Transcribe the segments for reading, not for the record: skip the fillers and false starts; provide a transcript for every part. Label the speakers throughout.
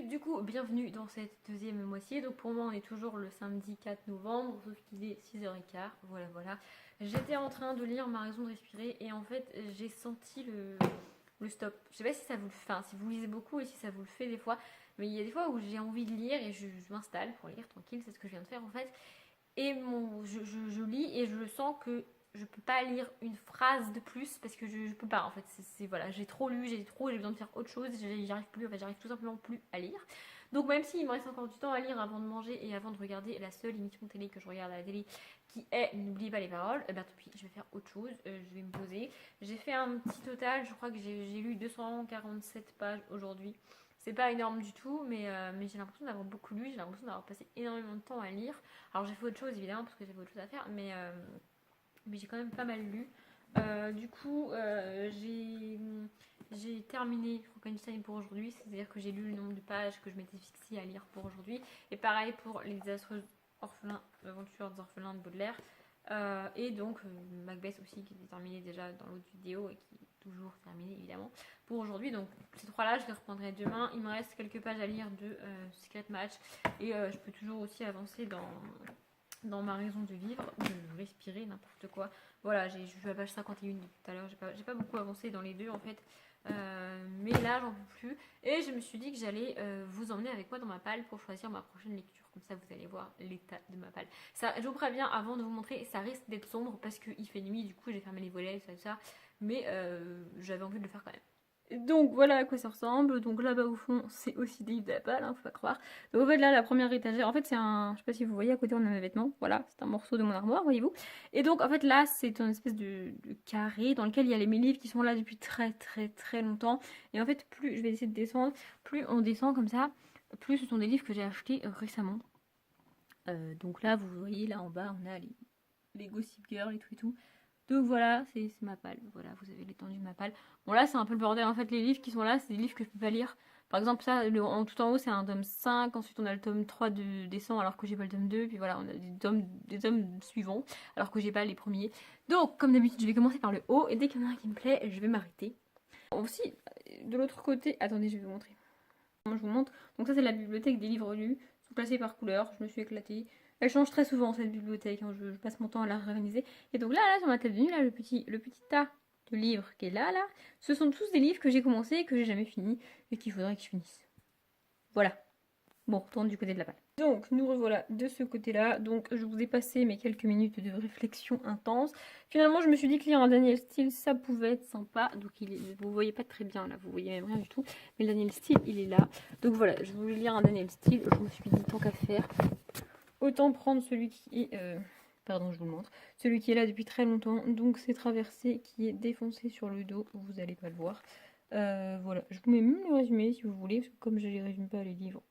Speaker 1: Salut, du coup, bienvenue dans cette deuxième moitié. Donc pour moi, on est toujours le samedi 4 novembre, sauf qu'il est 6h15. Voilà, voilà. J'étais en train de lire Ma raison de respirer et en fait, j'ai senti le stop. Je sais pas si ça vous le fait, enfin, si vous lisez beaucoup et si ça vous le fait des fois, mais il y a des fois où j'ai envie de lire et je m'installe pour lire tranquille, c'est ce que je viens de faire en fait. Et je lis et je sens que je peux pas lire une phrase de plus parce que je peux pas en fait. Voilà, j'ai trop lu, j'ai besoin de faire autre chose, j'arrive plus, en fait, j'arrive tout simplement plus à lire. Donc même s'il me reste encore du temps à lire avant de manger et avant de regarder la seule émission télé que je regarde à la télé qui est N'oubliez pas les paroles, et bien tant pis, je vais faire autre chose, je vais me poser. J'ai fait un petit total, je crois que j'ai lu 247 pages aujourd'hui. C'est pas énorme du tout, mais j'ai l'impression d'avoir beaucoup lu, j'ai l'impression d'avoir passé énormément de temps à lire. Alors j'ai fait autre chose évidemment parce que j'avais autre chose à faire, mais j'ai quand même pas mal lu. Du coup, j'ai terminé Frankenstein pour aujourd'hui, c'est-à-dire que j'ai lu le nombre de pages que je m'étais fixée à lire pour aujourd'hui. Et pareil pour Les désastreux orphelins, aventures des orphelins de Baudelaire. Et donc Macbeth aussi qui était terminé déjà dans l'autre vidéo et qui est toujours terminé évidemment pour aujourd'hui. Donc ces trois-là, je les reprendrai demain. Il me reste quelques pages à lire de Secret Match et je peux toujours aussi avancer dans ma raison de vivre, de respirer, n'importe quoi. Voilà, je suis à la page 51 depuis tout à l'heure, j'ai pas beaucoup avancé dans les deux en fait. Mais là, j'en peux plus. Et je me suis dit que j'allais vous emmener avec moi dans ma palle pour choisir ma prochaine lecture. Comme ça, vous allez voir l'état de ma palle. Ça, je vous préviens, avant de vous montrer, ça risque d'être sombre parce qu'il fait nuit. Du coup, j'ai fermé les volets, ça, ça. Mais j'avais envie de le faire quand même. Donc voilà à quoi ça ressemble. Donc là-bas au fond, c'est aussi des livres de la palle, hein, faut pas croire. Donc en fait là, la première étagère, en fait c'est un, je sais pas si vous voyez à côté on a mes vêtements. Voilà, c'est un morceau de mon armoire, voyez-vous. Et donc en fait là, c'est une espèce de carré dans lequel il y a mes livres qui sont là depuis très très très longtemps. Et en fait, plus je vais essayer de descendre, plus on descend comme ça, plus ce sont des livres que j'ai achetés récemment. Donc là, vous voyez là en bas, on a les Gossip Girl et tout et tout. Donc voilà, c'est ma palle. Voilà, vous avez l'étendue de ma palle. Bon là, c'est un peu le bordel. En fait, les livres qui sont là, c'est des livres que je peux pas lire. Par exemple, ça, tout en haut, c'est un tome 5. Ensuite, on a le tome 3 de décembre alors que j'ai pas le tome 2. Puis voilà, on a des tomes suivants alors que j'ai pas les premiers. Donc, comme d'habitude, je vais commencer par le haut. Et dès qu'il y en a un qui me plaît, je vais m'arrêter. Aussi, de l'autre côté... Attendez, je vais vous montrer. Moi, je vous montre. Donc ça, c'est la bibliothèque des livres lus. Ils sont classés par couleur. Je me suis éclatée. Elle change très souvent cette bibliothèque, hein. Je passe mon temps à la réorganiser. Et donc là, sur ma table de nuit, là, le petit tas de livres qui est là, ce sont tous des livres que j'ai commencé et que j'ai jamais fini et qu'il faudrait que je finisse. Voilà. Bon, on retourne du côté de la palle. Donc, nous revoilà de ce côté-là. Donc, je vous ai passé mes quelques minutes de réflexion intense. Finalement, je me suis dit que lire un Daniel Steele, ça pouvait être sympa. Donc, vous voyez pas très bien là, vous voyez même rien du tout. Mais le Daniel Steele, il est là. Donc voilà, je voulais lire un Daniel Steele. Je me suis dit, tant qu'à faire, autant prendre celui qui est... Pardon, je vous le montre. Celui qui est là depuis très longtemps. Donc, c'est Traversée qui est défoncé sur le dos. Vous n'allez pas le voir. Voilà, je vous mets même le résumé si vous voulez. Parce que comme je ne les résume pas les livres.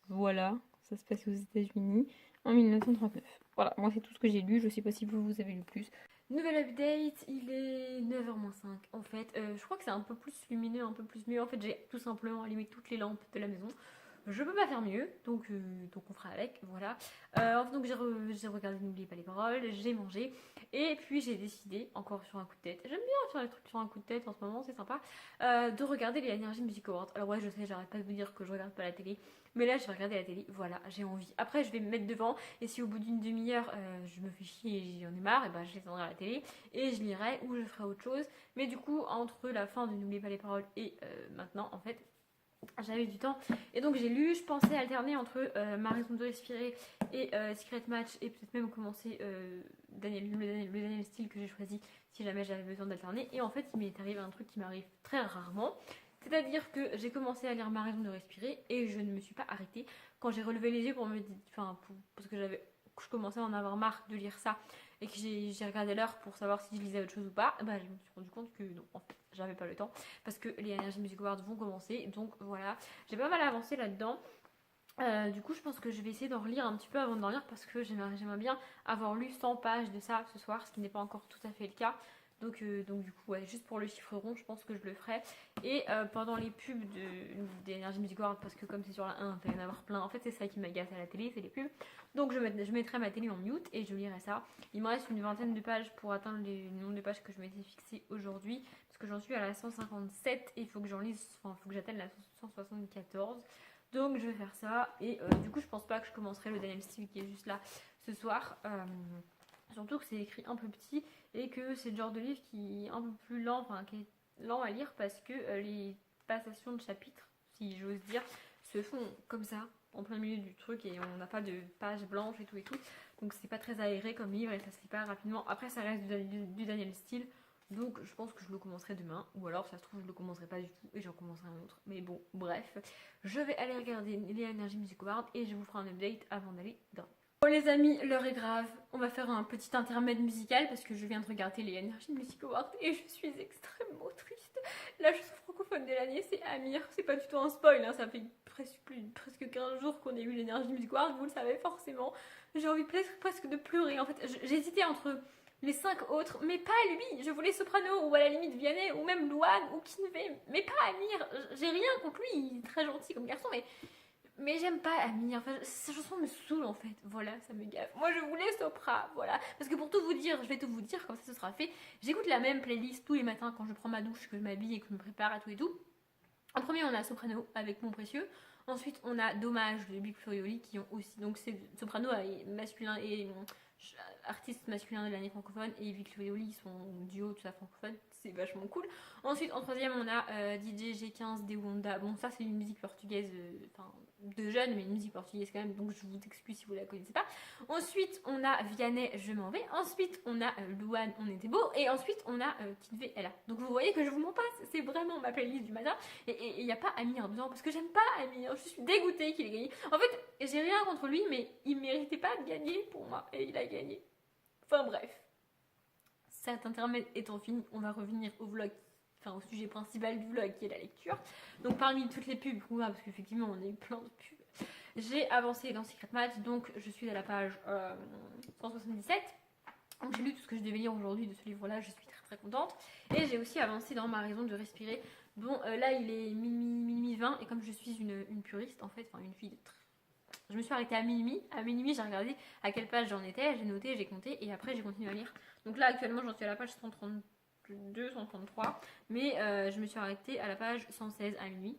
Speaker 1: Voilà, ça se passe aux États-Unis en 1939. Voilà, moi c'est tout ce que j'ai lu. Je sais pas si vous avez lu plus. Nouvelle update, il est 9h-5 en fait. Je crois que c'est un peu plus lumineux, un peu plus mieux. En fait, j'ai tout simplement allumé toutes les lampes de la maison. Je peux pas faire mieux, donc on fera avec, voilà. Donc j'ai regardé N'oubliez pas les paroles, j'ai mangé, et puis j'ai décidé, encore sur un coup de tête, j'aime bien faire les trucs sur un coup de tête en ce moment, c'est sympa, de regarder les Energy Music Awards. Alors ouais, je sais, j'arrête pas de vous dire que je regarde pas la télé, mais là je vais regarder la télé, voilà, j'ai envie. Après je vais me mettre devant, et si au bout d'une demi-heure je me fais chier et j'en ai marre, et ben je descendrai à la télé, et je lirai, ou je ferai autre chose. Mais du coup, entre la fin de N'oubliez pas les paroles et maintenant, en fait, j'avais du temps et donc j'ai lu. Je pensais alterner entre Ma raison de respirer et Secret Match, et peut-être même commencer le Daniel Steele que j'ai choisi si jamais j'avais besoin d'alterner. Et en fait il m'est arrivé un truc qui m'arrive très rarement, c'est à dire que j'ai commencé à lire Ma raison de respirer et je ne me suis pas arrêtée quand j'ai relevé les yeux pour me dire, parce que je commençais à en avoir marre de lire ça et que j'ai regardé l'heure pour savoir si je lisais autre chose ou pas. Bah, je me suis rendu compte que non, en fait j'avais pas le temps parce que les Energy Music Awards vont commencer. Donc voilà, j'ai pas mal avancé là-dedans. Du coup, je pense que je vais essayer d'en relire un petit peu avant de dormir parce que j'aimerais bien avoir lu 100 pages de ça ce soir, ce qui n'est pas encore tout à fait le cas. Donc du coup, ouais, juste pour le chiffre rond, je pense que je le ferai. Et pendant les pubs d'Energy Music Award, parce que comme c'est sur la 1, il va y en avoir plein. En fait, c'est ça qui m'agace à la télé, c'est les pubs. Donc je mettrai ma télé en mute et je lirai ça. Il me reste une vingtaine de pages pour atteindre le nombre de pages que je m'étais fixé aujourd'hui. Parce que j'en suis à la 157 et il faut que j'en lise, enfin, il faut que j'atteigne la 174. Donc je vais faire ça. Et du coup, je pense pas que je commencerai le Daniel Steele qui est juste là ce soir. Surtout que c'est écrit un peu petit et que c'est le genre de livre qui est un peu plus lent, enfin qui est lent à lire parce que les passations de chapitres, si j'ose dire, se font comme ça, en plein milieu du truc et on n'a pas de page blanche et tout et tout. Donc c'est pas très aéré comme livre et ça se lit pas rapidement. Après ça reste du Daniel Steele, donc je pense que je le commencerai demain ou alors ça se trouve je le commencerai pas du tout et j'en commencerai un autre. Mais bon, bref, je vais aller regarder les Energy Music Awards et je vous ferai un update avant d'aller dormir. Bon les amis, l'heure est grave, on va faire un petit intermède musical parce que je viens de regarder les Energy Music Awards et je suis extrêmement triste. La chanson francophone de l'année c'est Amir, c'est pas du tout un spoil, hein, ça fait presque 15 jours qu'on a eu l'Energy Music Awards, vous le savez forcément. J'ai envie presque de pleurer, en fait j'hésitais entre les 5 autres, mais pas lui, je voulais Soprano ou à la limite Vianney ou même Louane ou Kinvey, mais pas Amir, j'ai rien contre lui, il est très gentil comme garçon mais j'aime pas Amir, enfin, cette chanson me saoule en fait, voilà, ça me gaffe. Moi je voulais Sopra, voilà. Parce que pour tout vous dire, je vais tout vous dire, comme ça ce sera fait. J'écoute la même playlist tous les matins quand je prends ma douche, que je m'habille et que je me prépare et tout et tout. En premier, on a Soprano avec Mon Précieux. Ensuite, on a Dommage de Big Flo qui ont aussi. Donc, c'est Soprano masculin et artiste masculin de l'année francophone et Big Flo ils sont duo tout ça francophone, c'est vachement cool. Ensuite, en troisième, on a DJ G15 de Wanda. Bon, ça, c'est une musique portugaise, enfin, de jeunes, mais une musique portugaise quand même, donc je vous excuse si vous la connaissez pas. Ensuite, on a Vianney, Je m'en vais. Ensuite, on a Louane, On était beau. Et ensuite, on a Kinvey, Elle a. Donc, vous voyez que je vous mens pas, c'est vraiment ma playlist du matin. Et il n'y a pas Amir dedans, parce que j'aime pas Amir. Je suis dégoûtée qu'il ait gagné. En fait, j'ai rien contre lui, mais il méritait pas de gagner pour moi. Et il a gagné. Enfin bref. Cet intermède étant fini, on va revenir au vlog, enfin au sujet principal du vlog qui est la lecture. Donc parmi toutes les pubs, parce qu'effectivement on a eu plein de pubs, j'ai avancé dans Secret Match, donc je suis à la page 177. Donc j'ai lu tout ce que je devais lire aujourd'hui de ce livre-là, je suis très très contente. Et j'ai aussi avancé dans Ma raison de respirer. Bon, là il est minuit 20 et comme je suis une puriste en fait, enfin une fille de très... Je me suis arrêtée à minuit. À minuit, j'ai regardé à quelle page j'en étais, j'ai noté, j'ai compté et après j'ai continué à lire. Donc là, actuellement, j'en suis à la page 132, 133. Mais je me suis arrêtée à la page 116 à minuit.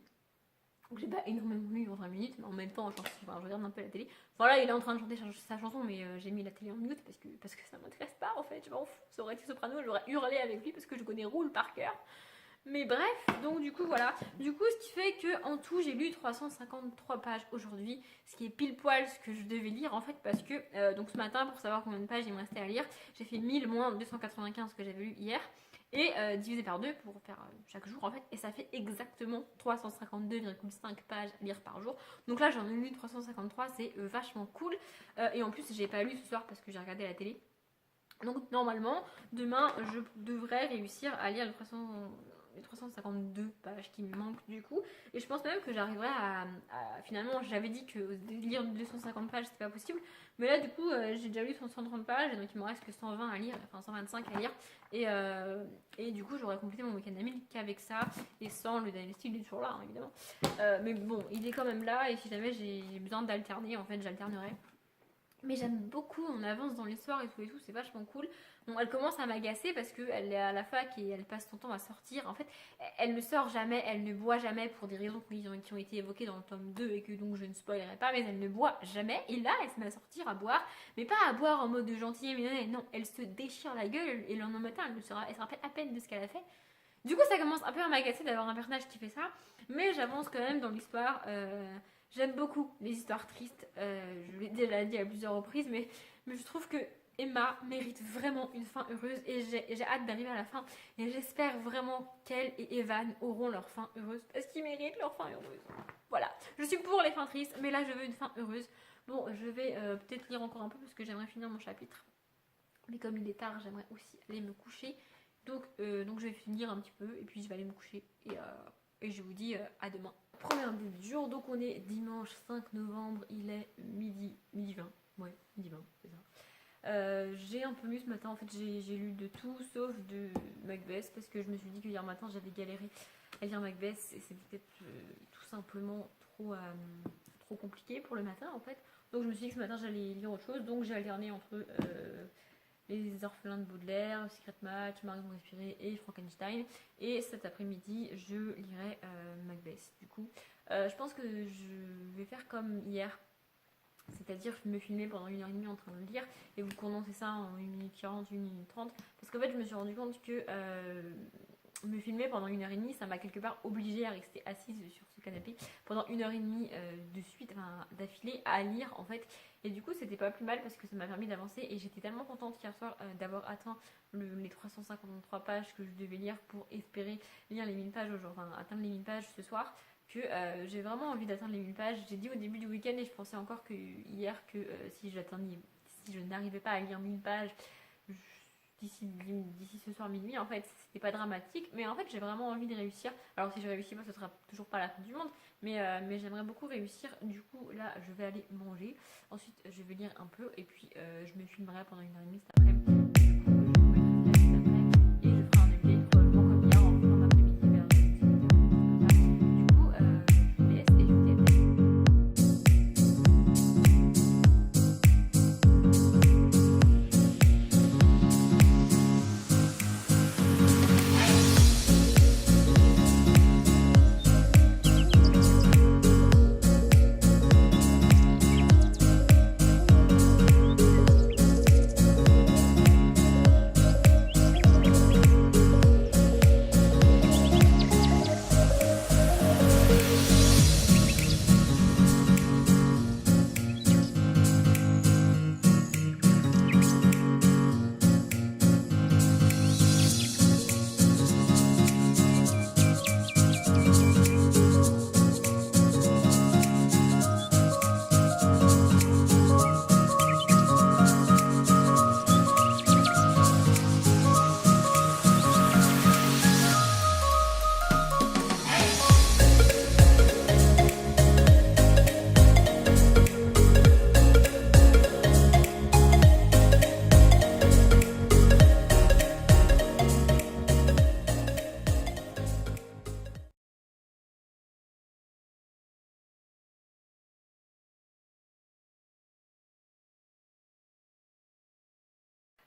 Speaker 1: Donc j'ai pas énormément lu en 20 minutes, mais en même temps, je regarde un peu la télé. Voilà, il est en train de chanter sa chanson, mais j'ai mis la télé en mute parce que ça m'intéresse pas en fait. Je m'en fous. Ça aurait été Soprano, j'aurais hurlé avec lui parce que je connais Roule par cœur. Mais bref, donc du coup voilà. Du coup, ce qui fait que en tout, j'ai lu 353 pages aujourd'hui, ce qui est pile poil ce que je devais lire en fait, parce que donc ce matin, pour savoir combien de pages il me restait à lire, j'ai fait 1000 moins 295 que j'avais lu hier et divisé par 2 pour faire chaque jour en fait, et ça fait exactement 352,5 pages à lire par jour. Donc là, j'en ai lu 353, c'est vachement cool. Et en plus, j'ai pas lu ce soir parce que j'ai regardé la télé. Donc normalement, demain, je devrais réussir à lire les 352 pages qui me manquent du coup. Et je pense même que j'arriverai finalement, j'avais dit que lire 250 pages c'était pas possible. Mais là du coup, j'ai déjà lu 130 pages et donc il me reste que 120 à lire, enfin 125 à lire. Et du coup, j'aurais complété mon week-end d'Amil qu'avec ça et sans le Daniel Steele, il est toujours là hein, évidemment. Mais bon, il est quand même là et si jamais j'ai besoin d'alterner, en fait j'alternerai. Mais j'aime beaucoup, on avance dans l'histoire et tout, c'est vachement cool. Bon, elle commence à m'agacer parce qu'elle est à la fac et elle passe son temps à sortir. En fait, elle ne sort jamais, elle ne boit jamais pour des raisons qui ont été évoquées dans le tome 2 et que donc je ne spoilerai pas, mais elle ne boit jamais. Et là, elle se met à sortir, à boire, mais pas à boire en mode de gentil, mais non, elle se déchire la gueule et le lendemain matin, elle se rappelle à peine de ce qu'elle a fait. Du coup, ça commence un peu à m'agacer d'avoir un personnage qui fait ça, mais j'avance quand même dans l'histoire. J'aime beaucoup les histoires tristes, je l'ai déjà dit à plusieurs reprises, mais je trouve que Emma mérite vraiment une fin heureuse et j'ai hâte d'arriver à la fin. Et j'espère vraiment qu'elle et Evan auront leur fin heureuse parce qu'ils méritent leur fin heureuse. Voilà, je suis pour les fins tristes, mais là je veux une fin heureuse. Bon, je vais peut-être lire encore un peu parce que j'aimerais finir mon chapitre. Mais comme il est tard, j'aimerais aussi aller me coucher. Donc je vais finir un petit peu et puis je vais aller me coucher et je vous dis à demain. Première bulle du jour, donc on est dimanche 5 novembre, il est midi 20. Ouais, midi 20, c'est ça. J'ai un peu lu ce matin, en fait j'ai lu de tout sauf de Macbeth parce que je me suis dit que hier matin j'avais galéré à lire Macbeth et c'était peut-être tout simplement trop compliqué pour le matin en fait. Donc je me suis dit que ce matin j'allais lire autre chose, donc j'ai alterné entre Les Orphelins de Baudelaire, Secret Match, Marion Respiré et Frankenstein. Et cet après-midi je lirai Macbeth. Du coup je pense que je vais faire comme hier. C'est-à-dire me filmer pendant 1h30 en train de le lire et vous condenser ça en 1 minute 40, 1 minute 30. Parce qu'en fait, je me suis rendu compte que me filmer pendant 1h30, ça m'a quelque part obligée à rester assise sur ce canapé pendant 1h30 de suite, enfin d'affilée, à lire en fait. Et du coup, c'était pas plus mal parce que ça m'a permis d'avancer et j'étais tellement contente hier soir d'avoir atteint les 353 pages que je devais lire pour espérer lire les 1000 pages aujourd'hui, enfin atteindre les 1000 pages ce soir que j'ai vraiment envie d'atteindre les 1000 pages. J'ai dit au début du week-end et je pensais encore que hier que si je n'arrivais pas à lire 1000 pages d'ici ce soir minuit, en fait, c'était pas dramatique. Mais en fait, j'ai vraiment envie de réussir. Alors si je réussis pas, ce sera toujours pas la fin du monde. Mais j'aimerais beaucoup réussir. Du coup, là, je vais aller manger. Ensuite, je vais lire un peu et puis je me filmerai pendant 1h30 cet après-midi.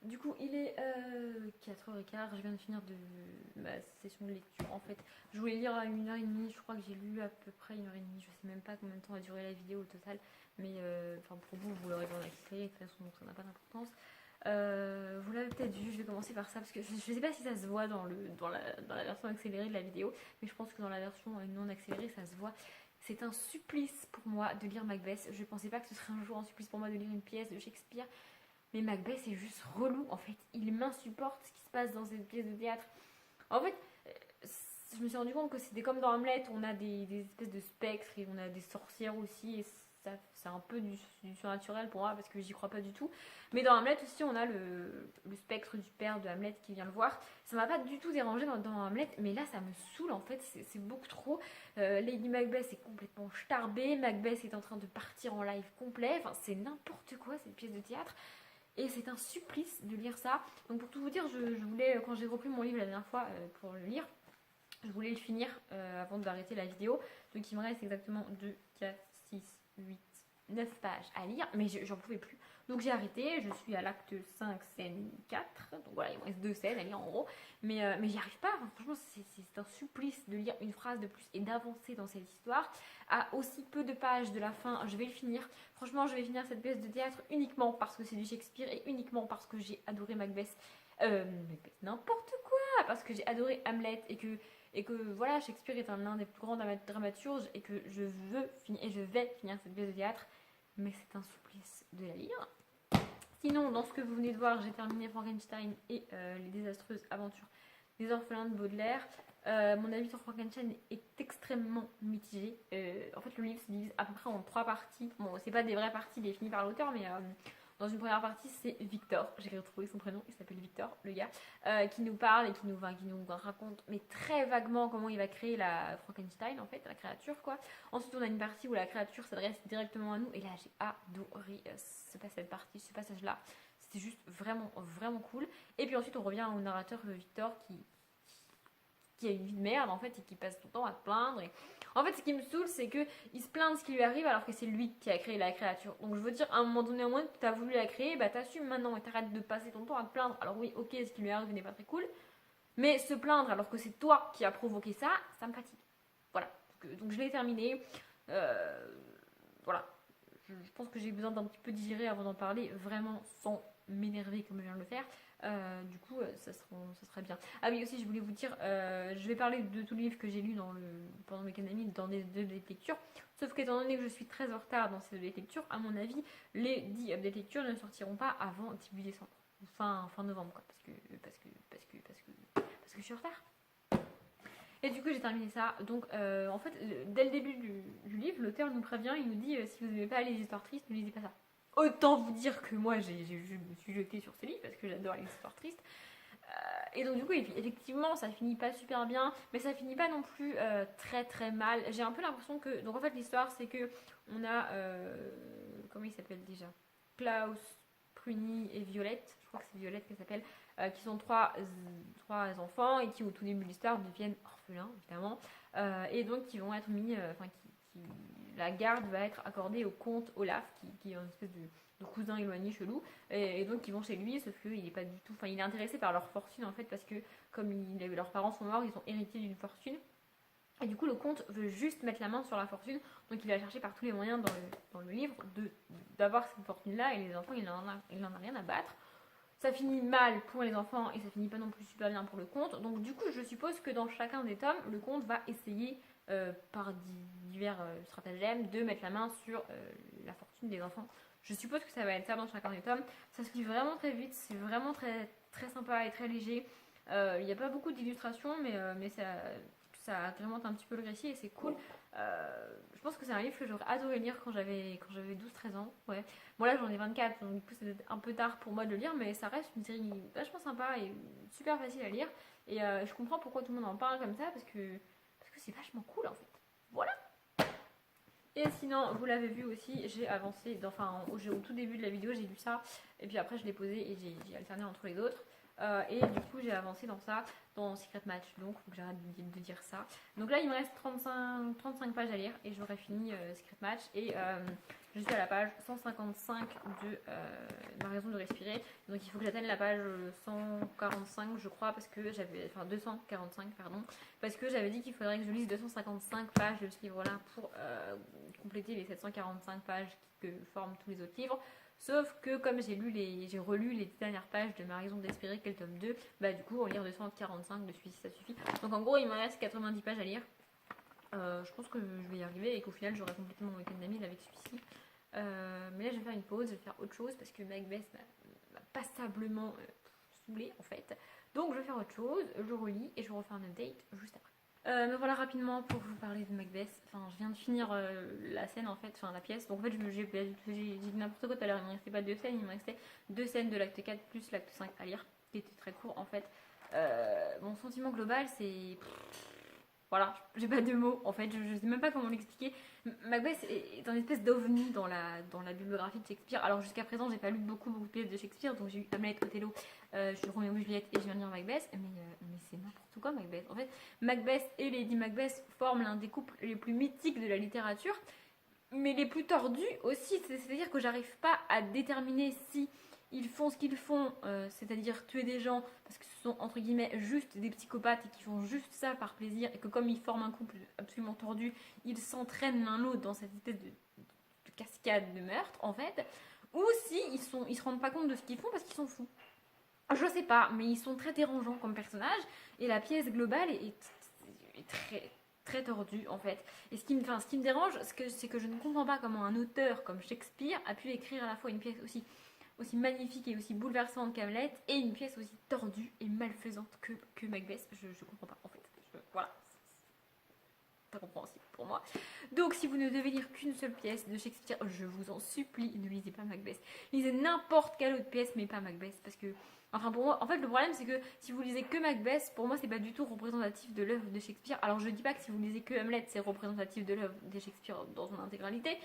Speaker 1: Du coup, il est 4h15, je viens de finir ma session de lecture. En fait, je voulais lire à 1h30, je crois que j'ai lu à peu près 1h30, je sais même pas combien de temps a duré la vidéo au total, mais enfin pour vous, vous l'aurez en accéléré, de toute façon, donc ça n'a pas d'importance. Vous l'avez peut-être vu, je vais commencer par ça, parce que je sais pas si ça se voit dans la version accélérée de la vidéo, mais je pense que dans la version non accélérée, ça se voit. C'est un supplice pour moi de lire Macbeth. Je pensais pas que ce serait un jour un supplice pour moi de lire une pièce de Shakespeare. Mais Macbeth c'est juste relou en fait. Il m'insupporte ce qui se passe dans cette pièce de théâtre. En fait, je me suis rendu compte que c'était comme dans Hamlet, on a des espèces de spectres et on a des sorcières aussi. Et ça, c'est un peu du surnaturel pour moi parce que j'y crois pas du tout. Mais dans Hamlet aussi, on a le spectre du père de Hamlet qui vient le voir. Ça m'a pas du tout dérangé dans Hamlet, mais là ça me saoule en fait, c'est beaucoup trop. Lady Macbeth est complètement starbée, Macbeth est en train de partir en live complet. Enfin, c'est n'importe quoi cette pièce de théâtre. Et c'est un supplice de lire ça. Donc pour tout vous dire, je voulais, quand j'ai repris mon livre la dernière fois pour le lire, je voulais le finir avant d'arrêter la vidéo. Donc il me reste exactement 2, 4, 6, 8, 9 pages à lire. Mais j'en pouvais plus. Donc j'ai arrêté. Je suis à l'acte 5, scène 4. Donc voilà, il me reste 2 scènes à lire en gros. Mais j'y arrive pas. Enfin, franchement, c'est un supplice de lire une phrase de plus et d'avancer dans cette histoire. À aussi peu de pages de la fin, je vais le finir. Franchement, je vais finir cette pièce de théâtre uniquement parce que c'est du Shakespeare et uniquement parce que j'ai adoré Macbeth. Macbeth, n'importe quoi. Parce que j'ai adoré Hamlet et que voilà, Shakespeare est l'un des plus grands dramaturges et que je veux finir et je vais finir cette pièce de théâtre. Mais c'est un supplice de la lire. Sinon, dans ce que vous venez de voir, j'ai terminé Frankenstein et les désastreuses aventures des orphelins de Baudelaire. Mon avis sur Frankenstein est extrêmement mitigé. En fait, le livre se divise à peu près en 3 parties. Bon, c'est pas des vraies parties définies par l'auteur, mais dans une première partie, c'est Victor. J'ai retrouvé son prénom, il s'appelle Victor, le gars, qui nous parle et qui nous raconte, mais très vaguement, comment il va créer la Frankenstein, en fait, la créature, quoi. Ensuite, on a une partie où la créature s'adresse directement à nous, et là, j'ai adoré cette partie, ce passage-là. c'est juste vraiment, vraiment cool. Et puis ensuite, on revient au narrateur Victor qui a une vie de merde en fait et qui passe tout le temps à se plaindre. Et... En fait, ce qui me saoule, c'est qu'il se plaint de ce qui lui arrive alors que c'est lui qui a créé la créature. Donc je veux dire, à un moment donné, au moins, tu as voulu la créer, bah t'assumes maintenant et t'arrêtes de passer ton temps à te plaindre. Alors oui, ok, ce qui lui arrive n'est pas très cool, mais se plaindre alors que c'est toi qui as provoqué ça, ça me fatigue. Voilà, donc je l'ai terminé. Voilà, je pense que j'ai besoin d'un petit peu digérer avant d'en parler, vraiment sans m'énerver comme je viens de le faire. Du coup, ça serait bien. Ah oui, aussi, je voulais vous dire, je vais parler de tous les livres que j'ai lus pendant mes canamides dans des updates lecture. Sauf qu'étant donné que je suis très en retard dans ces updates lecture, à mon avis, les 10 updates lecture ne sortiront pas avant début décembre. Fin novembre, quoi. Parce que je suis en retard. Et du coup, j'ai terminé ça. Donc, en fait, dès le début du livre, l'auteur nous prévient, il nous dit si vous n'aimez pas les histoires tristes, ne lisez pas ça. Autant vous dire que moi, je me suis jetée sur ce livre parce que j'adore les histoires tristes. Et donc, du coup, effectivement, ça finit pas super bien, mais ça finit pas non plus très très mal. J'ai un peu l'impression que. Donc, en fait, l'histoire, c'est que on a. Comment il s'appelle déjà Klaus, Pruny et Violette. Je crois que c'est Violette qu'elle s'appelle. Qui sont trois enfants et qui, au tout début de l'histoire, deviennent orphelins, évidemment. Et donc, qui vont être mis. La garde va être accordée au comte Olaf, qui est une espèce de cousin éloigné chelou, et donc ils vont chez lui, sauf qu'il est pas du tout, enfin il est intéressé par leur fortune en fait, parce que comme leurs parents sont morts, ils ont hérité d'une fortune, et du coup le comte veut juste mettre la main sur la fortune, donc il va chercher par tous les moyens dans le livre d'avoir cette fortune là, et les enfants il en a rien à battre. Ça finit mal pour les enfants et ça finit pas non plus super bien pour le comte. Donc du coup, je suppose que dans chacun des tomes, le comte va essayer par divers stratagèmes de mettre la main sur la fortune des enfants. Je suppose que ça va être ça dans chacun des tomes. Ça se lit vraiment très vite, c'est vraiment très, très sympa et très léger. Il n'y a pas beaucoup d'illustrations, mais ça agrémente un petit peu le récit et c'est cool. Je pense que c'est un livre que j'aurais adoré lire quand j'avais 12-13 ans. Ouais. Bon là j'en ai 24, donc du coup c'est un peu tard pour moi de le lire, mais ça reste une série vachement sympa et super facile à lire. Et je comprends pourquoi tout le monde en parle comme ça, parce que c'est vachement cool en fait. Voilà. Et sinon, vous l'avez vu aussi, j'ai avancé, au tout début de la vidéo j'ai lu ça, et puis après je l'ai posé et j'ai alterné entre les autres. Et du coup j'ai avancé dans Secret Match, donc faut que j'arrête de dire ça. Donc là il me reste 35 pages à lire et j'aurai fini Secret Match, et je suis à la page 155 de Ma raison de respirer, donc il faut que j'atteigne la page 145 je crois, parce que 245 pardon, parce que j'avais dit qu'il faudrait que je lise 255 pages de ce livre là pour compléter les 745 pages que forment tous les autres livres. Sauf que comme j'ai relu les dernières pages de Ma raison d'espérer, qu'est le tome 2, bah du coup en lire 245 de celui-ci ça suffit. Donc en gros il me reste 90 pages à lire. Je pense que je vais y arriver et qu'au final j'aurai complété mon week-end d'amis avec celui-ci. Mais là je vais faire une pause, je vais faire autre chose parce que Macbeth m'a passablement saoulée en fait. Donc je vais faire autre chose, je relis et je refais un update juste après. Mais voilà rapidement pour vous parler de Macbeth. Enfin, je viens de finir la scène en fait, enfin la pièce. Donc en fait, j'ai dit n'importe quoi tout à l'heure. Il ne me restait pas 2 scènes, il me restait 2 scènes de l'acte 4 plus l'acte 5 à lire, qui était très court en fait. Mon sentiment global, c'est. Voilà, j'ai pas de mots en fait, je sais même pas comment l'expliquer. Macbeth est un espèce d'ovni dans la bibliographie de Shakespeare. Alors jusqu'à présent, j'ai pas lu beaucoup de pièces de Shakespeare, donc j'ai eu Hamlet, Othello, je suis Roméo et Juliette et je viens de lire Macbeth, mais c'est n'importe quoi Macbeth. En fait, Macbeth et Lady Macbeth forment l'un des couples les plus mythiques de la littérature, mais les plus tordus aussi. C'est-à-dire que j'arrive pas à déterminer si ils font ce qu'ils font, c'est-à-dire tuer des gens parce que ce sont entre guillemets juste des psychopathes et qui font juste ça par plaisir, et que comme ils forment un couple absolument tordu, ils s'entraînent l'un l'autre dans cette espèce de cascade de meurtre en fait, ou si ils se rendent pas compte de ce qu'ils font parce qu'ils sont fous. Je sais pas, mais ils sont très dérangeants comme personnages et la pièce globale est très très tordue en fait. Et ce qui me dérange, c'est que je ne comprends pas comment un auteur comme Shakespeare a pu écrire à la fois une pièce aussi magnifique et aussi bouleversante qu'Hamlet et une pièce aussi tordue et malfaisante que Macbeth. Je comprends pas en fait. Voilà. C'est incompréhensible pour moi. Donc si vous ne devez lire qu'une seule pièce de Shakespeare, je vous en supplie, ne lisez pas Macbeth. Lisez n'importe quelle autre pièce, mais pas Macbeth, parce que enfin pour moi, en fait le problème c'est que si vous lisez que Macbeth, pour moi c'est pas du tout représentatif de l'œuvre de Shakespeare. Alors je dis pas que si vous lisez que Hamlet c'est représentatif de l'œuvre de Shakespeare dans son intégralité,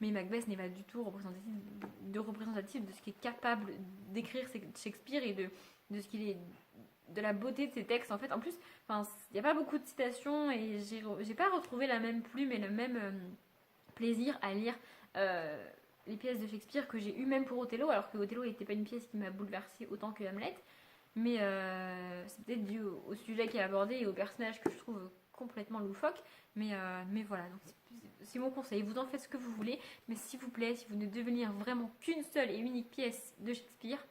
Speaker 1: mais Macbeth n'est pas du tout représentatif de ce qu'est capable d'écrire Shakespeare et de ce qu'il est, de la beauté de ses textes en fait. En plus, il n'y a pas beaucoup de citations et j'ai pas retrouvé la même plume et le même plaisir à lire les pièces de Shakespeare que j'ai eu même pour Othello, alors que Othello n'était pas une pièce qui m'a bouleversée autant que Hamlet, mais c'est peut-être dû au sujet qui est abordé et au personnage que je trouve complètement loufoque, mais voilà, donc c'est mon conseil, vous en faites ce que vous voulez, mais s'il vous plaît, si vous ne devez lire vraiment qu'une seule et unique pièce de Shakespeare,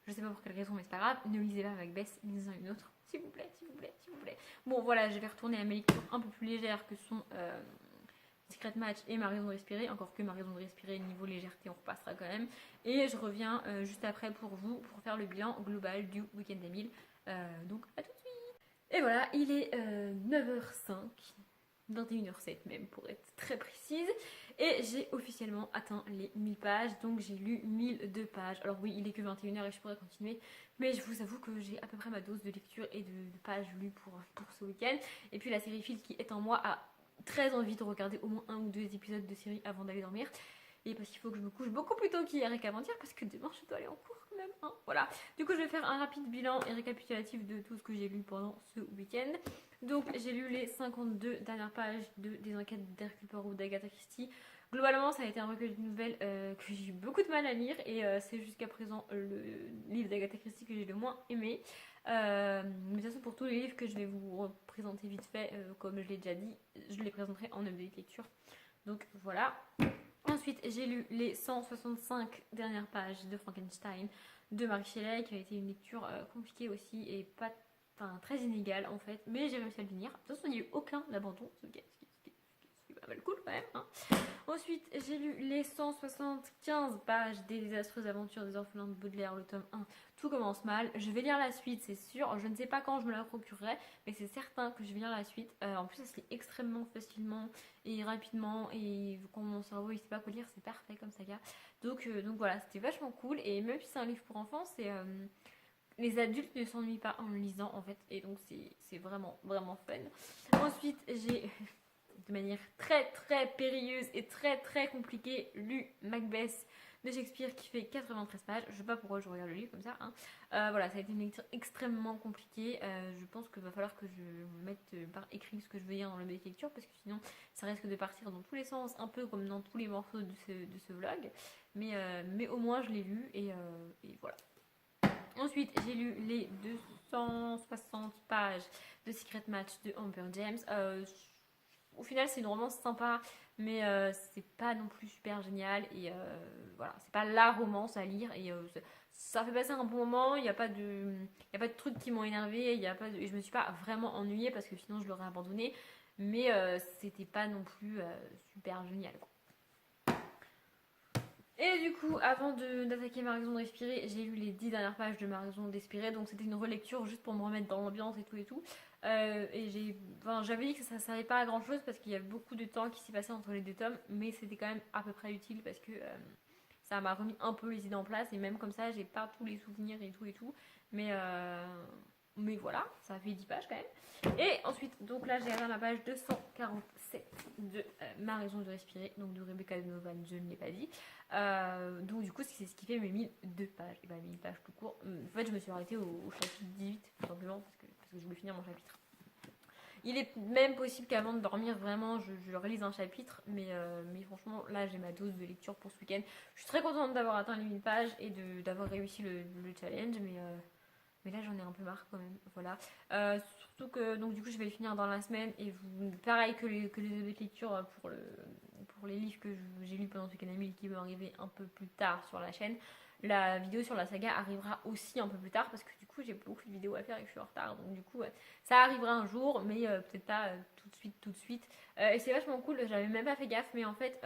Speaker 1: je sais pas pour quelle raison, mais c'est pas grave, ne lisez pas Macbeth, lisez-en une autre, s'il vous plaît, s'il vous plaît, s'il vous plaît. Bon voilà, je vais retourner à mes lectures un peu plus légères que sont Secret Match et Ma raison de respirer, encore que Ma raison de respirer, niveau légèreté, on repassera quand même. Et je reviens juste après pour vous, pour faire le bilan global du week-end d'Emile. Donc à tout de suite. Et voilà, il est 9h05, 21h07 même pour être très précise. Et j'ai officiellement atteint les 1000 pages, donc j'ai lu 1002 pages. Alors oui, il est que 21h et je pourrais continuer, mais je vous avoue que j'ai à peu près ma dose de lecture et de pages lues pour ce week-end. Et puis la série Phil qui est en moi a très envie de regarder au moins un ou deux épisodes de série avant d'aller dormir. Et parce qu'il faut que je me couche beaucoup plus tôt qu'hier et qu'avant-hier, parce que demain je dois aller en cours quand même. Hein. Voilà. Du coup, je vais faire un rapide bilan et récapitulatif de tout ce que j'ai lu pendant ce week-end. Donc, j'ai lu les 52 dernières pages des enquêtes d'Hercule Poirot d'Agatha Christie. Globalement, ça a été un recueil de nouvelles que j'ai eu beaucoup de mal à lire et c'est jusqu'à présent le livre d'Agatha Christie que j'ai le moins aimé. Mais de toute façon, pour tous les livres que je vais vous présenter vite fait, comme je l'ai déjà dit, je les présenterai en update de lecture. Donc voilà. Ensuite, j'ai lu les 165 dernières pages de Frankenstein de Marie Shelley, qui a été une lecture compliquée aussi et pas, très inégale en fait, mais j'ai réussi à le finir. De toute façon, il n'y a eu aucun abandon, ce qui est pas mal cool quand même. Hein. Ensuite, j'ai lu les 175 pages des désastreuses aventures des orphelins de Baudelaire, le tome 1. Tout commence mal. Je vais lire la suite, c'est sûr. Je ne sais pas quand je me la procurerai, mais c'est certain que je vais lire la suite. En plus, ça se lit extrêmement facilement et rapidement. Et quand mon cerveau ne sait pas quoi lire, c'est parfait comme saga. Donc voilà, c'était vachement cool. Et même si c'est un livre pour enfants, les adultes ne s'ennuient pas en le lisant en fait. Et donc c'est vraiment, vraiment fun. Ensuite, j'ai de manière très très périlleuse et très très compliquée lu Macbeth de Shakespeare qui fait 93 pages. Je sais pas pourquoi je regarde le livre comme ça. Hein. Voilà, ça a été une lecture extrêmement compliquée. Je pense qu'il va falloir que je mette par écrit ce que je veux dire dans le lecture parce que sinon ça risque de partir dans tous les sens, un peu comme dans tous les morceaux de ce vlog. Mais au moins je l'ai lu et voilà. Ensuite, j'ai lu les 260 pages de Secret Match de Amber James. Au final, c'est une romance sympa, mais c'est pas non plus super génial. Et voilà, c'est pas la romance à lire. Et ça fait passer un bon moment. Il n'y a pas de trucs qui m'ont énervé. Et je me suis pas vraiment ennuyée parce que sinon je l'aurais abandonné. Mais c'était pas non plus super génial, quoi. Et du coup, avant d'attaquer Ma raison de respirer, j'ai lu les 10 dernières pages de Ma raison d'espérer. Donc c'était une relecture juste pour me remettre dans l'ambiance et tout et tout. Et j'avais dit que ça ne servait pas à grand chose parce qu'il y avait beaucoup de temps qui s'est passé entre les deux tomes. Mais c'était quand même à peu près utile parce que ça m'a remis un peu les idées en place. Et même comme ça, j'ai pas tous les souvenirs et tout et tout. Mais voilà, ça fait 10 pages quand même. Et ensuite, donc là j'ai atteint la page 247 de Ma raison de respirer, donc de Rebecca Donovan, je ne l'ai pas dit. Donc du coup c'est ce qui fait mes 1002 pages. Et 1000 pages tout court. En fait je me suis arrêtée au chapitre 18 tout simplement parce que je voulais finir mon chapitre. Il est même possible qu'avant de dormir vraiment je relise un chapitre, mais franchement là j'ai ma dose de lecture pour ce week-end. Je suis très contente d'avoir atteint les 1000 pages et d'avoir réussi le challenge, mais là j'en ai un peu marre quand même, voilà. Surtout que donc du coup je vais le finir dans la semaine et pareil que les lectures pour les livres que j'ai lus pendant ce week-end qui vont arriver un peu plus tard sur la chaîne. La vidéo sur la saga arrivera aussi un peu plus tard parce que du coup j'ai beaucoup de vidéos à faire et que je suis en retard. Donc du coup ça arrivera un jour mais peut-être pas tout de suite. Et c'est vachement cool, j'avais même pas fait gaffe mais en fait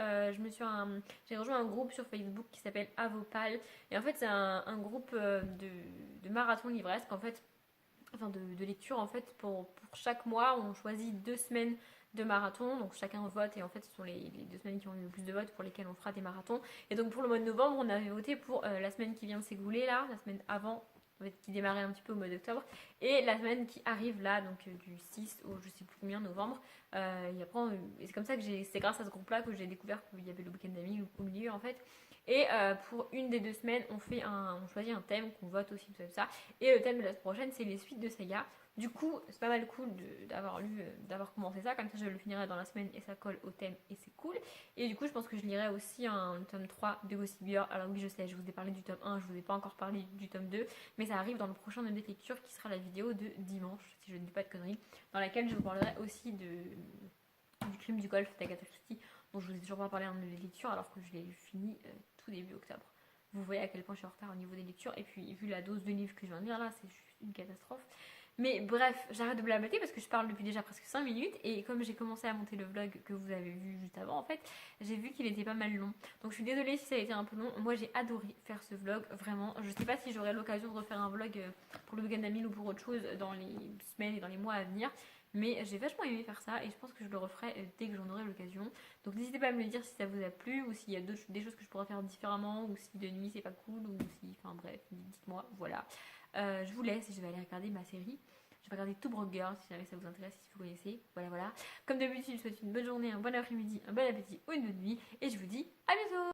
Speaker 1: j'ai rejoint un groupe sur Facebook qui s'appelle Avopal. Et en fait c'est un groupe de marathon livresque en fait. Enfin de lecture en fait pour chaque mois on choisit 2 semaines de marathon, donc chacun vote et en fait ce sont les 2 semaines qui ont eu le plus de votes pour lesquelles on fera des marathons. Et donc pour le mois de novembre on avait voté pour la semaine qui vient de s'écouler là, la semaine avant en fait, qui démarrait un petit peu au mois d'octobre. Et la semaine qui arrive là, donc du 6 au je sais plus combien novembre, et après, et c'est comme ça que c'est grâce à ce groupe-là que j'ai découvert qu'il y avait le week-end d'amis au milieu en fait. Et pour une des 2 semaines, on choisit un thème qu'on vote aussi, tout ça. Et le thème de la semaine prochaine, c'est les suites de saga. Du coup, c'est pas mal cool d'avoir commencé ça, comme ça je le finirai dans la semaine et ça colle au thème et c'est cool. Et du coup, je pense que je lirai aussi un tome 3 de Gossip Girl. Alors oui, je sais, je vous ai parlé du tome 1, je vous ai pas encore parlé du tome 2, mais ça arrive dans le prochain de lecture qui sera la vidéo de dimanche, si je ne dis pas de conneries, dans laquelle je vous parlerai aussi du crime du golf d'Agatha Christie, dont je vous ai toujours pas parlé en de lecture alors que je l'ai fini tout début octobre. Vous voyez à quel point je suis en retard au niveau des lectures, et puis vu la dose de livres que je viens de lire là, c'est juste une catastrophe. Mais bref, j'arrête de blablater parce que je parle depuis déjà presque 5 minutes, et comme j'ai commencé à monter le vlog que vous avez vu juste avant en fait, j'ai vu qu'il était pas mal long. Donc je suis désolée si ça a été un peu long. Moi j'ai adoré faire ce vlog, vraiment. Je sais pas si j'aurai l'occasion de refaire un vlog pour le week-end d'Amil ou pour autre chose dans les semaines et dans les mois à venir. Mais j'ai vachement aimé faire ça et je pense que je le referai dès que j'en aurai l'occasion. Donc n'hésitez pas à me le dire si ça vous a plu ou s'il y a des choses que je pourrais faire différemment ou si de nuit c'est pas cool ou si... Enfin bref, dites-moi, voilà. Je vous laisse et je vais aller regarder ma série. Je vais regarder Two Broke Girls si jamais ça vous intéresse, si vous connaissez. Voilà, voilà. Comme d'habitude, je vous souhaite une bonne journée, un bon après-midi, un bon appétit ou une bonne nuit. Et je vous dis à bientôt!